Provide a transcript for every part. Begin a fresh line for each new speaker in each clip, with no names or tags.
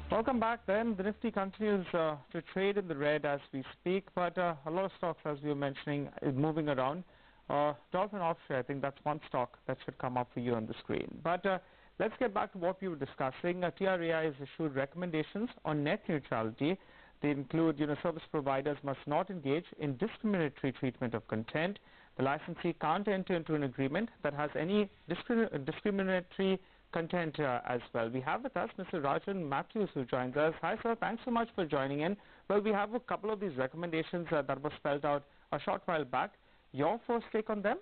Welcome back then. The Nifty continues to trade in the red as we speak, but a lot of stocks, as we were mentioning, is moving around. Dolphin Offshore, I think that's one stock that should come up for you on the screen. But let's get back to what we were discussing. TRAI has issued recommendations on net neutrality. They include, service providers must not engage in discriminatory treatment of content. The licensee can't enter into an agreement that has any discriminatory content as well. We have with us Mr. Rajan Mathews, who joins us. Hi, sir. Thanks so much for joining in. Well, we have a couple of these recommendations that were spelled out a short while back. Your first take on them?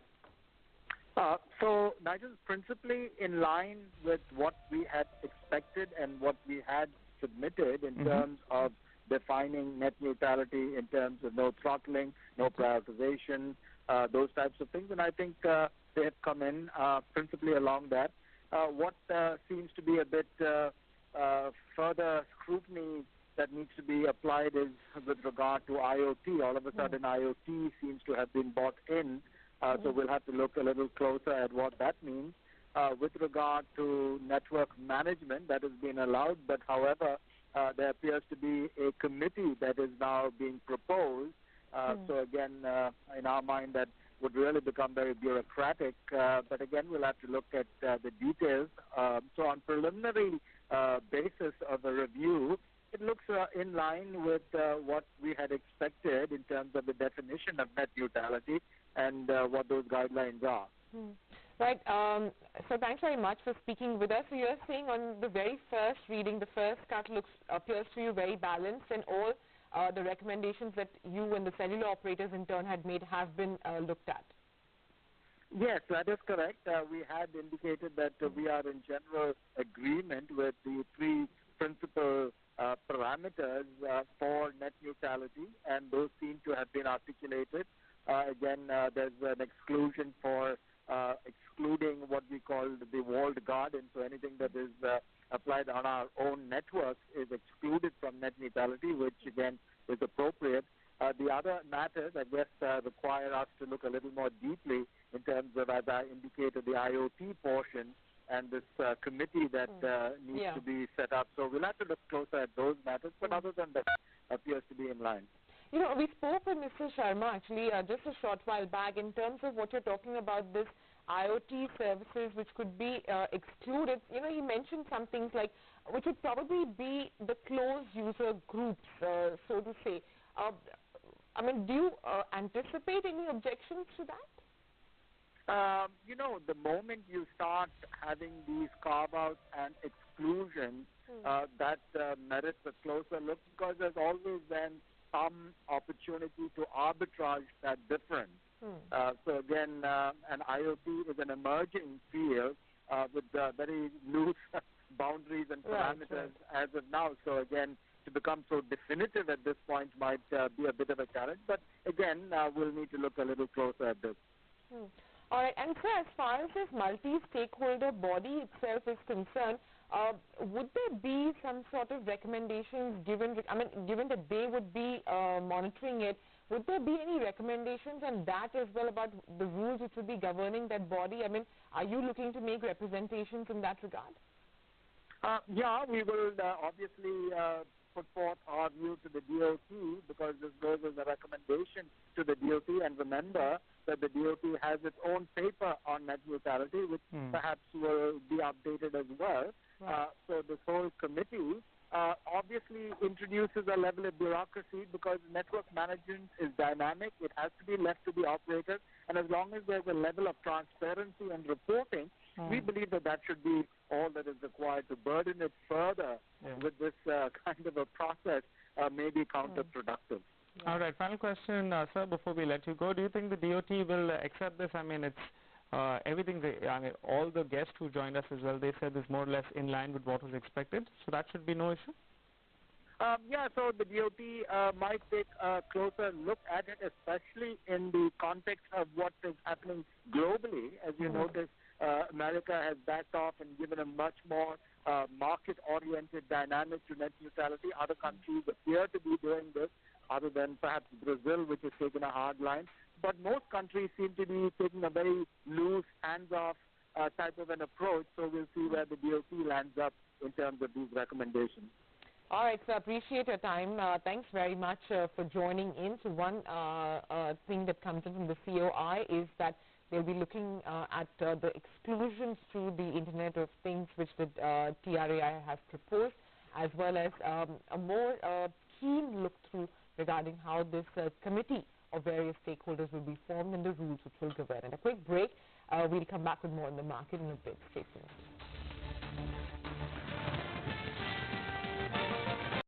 So, Nigel, principally in line with what we had expected and what we had submitted in terms of defining net neutrality, in terms of no throttling, no prioritization, those types of things. And I think they have come in principally along that. What seems to be a bit further scrutiny that needs to be applied is with regard to IoT. All of a sudden, IoT seems to have been bought in, so we'll have to look a little closer at what that means. With regard to network management, that has been allowed, but however, there appears to be a committee that is now being proposed. So again, in our mind, that would really become very bureaucratic, but again, we'll have to look at the details. So on preliminary basis of a review, it looks in line with what we had expected in terms of the definition of net neutrality and what those guidelines are.
Right. So thanks very much for speaking with us. So you're saying on the very first reading, the first cut appears to you very balanced, and all the recommendations that you and the cellular operators in turn had made have been looked at.
Yes, that is correct. We had indicated that we are in general agreement with the three principal parameters for net neutrality, and those seem to have been articulated. Again, there's an exclusion for excluding what we call the walled garden, so anything that is applied on our own network is excluded from net neutrality, which again is appropriate. The other matters, I guess, require us to look a little more deeply in terms of, as I indicated, the IoT portion and this committee that needs to be set up. So we'll have to look closer at those matters, but other than that, appears to be in line.
We spoke with Mr. Sharma actually just a short while back in terms of what you're talking about, this IoT services which could be excluded. He mentioned some things like which would probably be the closed user groups, so to say. I mean, do you anticipate any objections to that? The moment you start having these carve-outs and exclusions, that merits a closer look, because there's always then some opportunity to arbitrage that difference. So again, an IoT is an emerging field with very loose boundaries and parameters as of now. So again, to become so definitive at this point might be a bit of a challenge. But again, we'll need to look a little closer at this. All right. And so as far as this multi-stakeholder body itself is concerned, would there be some sort of recommendations given, given that they would be monitoring it, would there be any recommendations on that as well about the rules which would be governing that body? I mean, are you looking to make representations in that regard?
Yeah, we will obviously put forth our view to the DOT, because this goes as a recommendation to the DOT. And remember that the DOT has its own paper on net neutrality, which perhaps will be updated as well. So this whole committee obviously introduces a level of bureaucracy, because network management is dynamic. It has to be left to the operators. And as long as there's a level of transparency and reporting, we believe that that should be all that is required. To burden it further with this kind of a process may be counterproductive.
All right, final question, sir, before we let you go. Do you think the DOT will accept this? I mean, it's everything, all the guests who joined us as well, they said is more or less in line with what was expected. So that should be no issue?
Yeah, so the DOT might take a closer look at it, especially in the context of what is happening globally. As you notice, America has backed off and given a much more market-oriented dynamic to net neutrality. Other countries appear to be doing this, other than perhaps Brazil, which has taken a hard line. But most countries seem to be taking a very loose, hands-off type of an approach. So we'll see where the DOT lands up in terms of these recommendations.
All right, so I appreciate your time. Thanks very much for joining in. So one thing that comes in from the COI is that they'll be looking at the exclusions through the Internet of Things which the TRAI has proposed, as well as a more keen look through regarding how this committee of various stakeholders will be formed and the rules which will govern. And a quick break. We'll come back with more on the market in a bit. Stay tuned.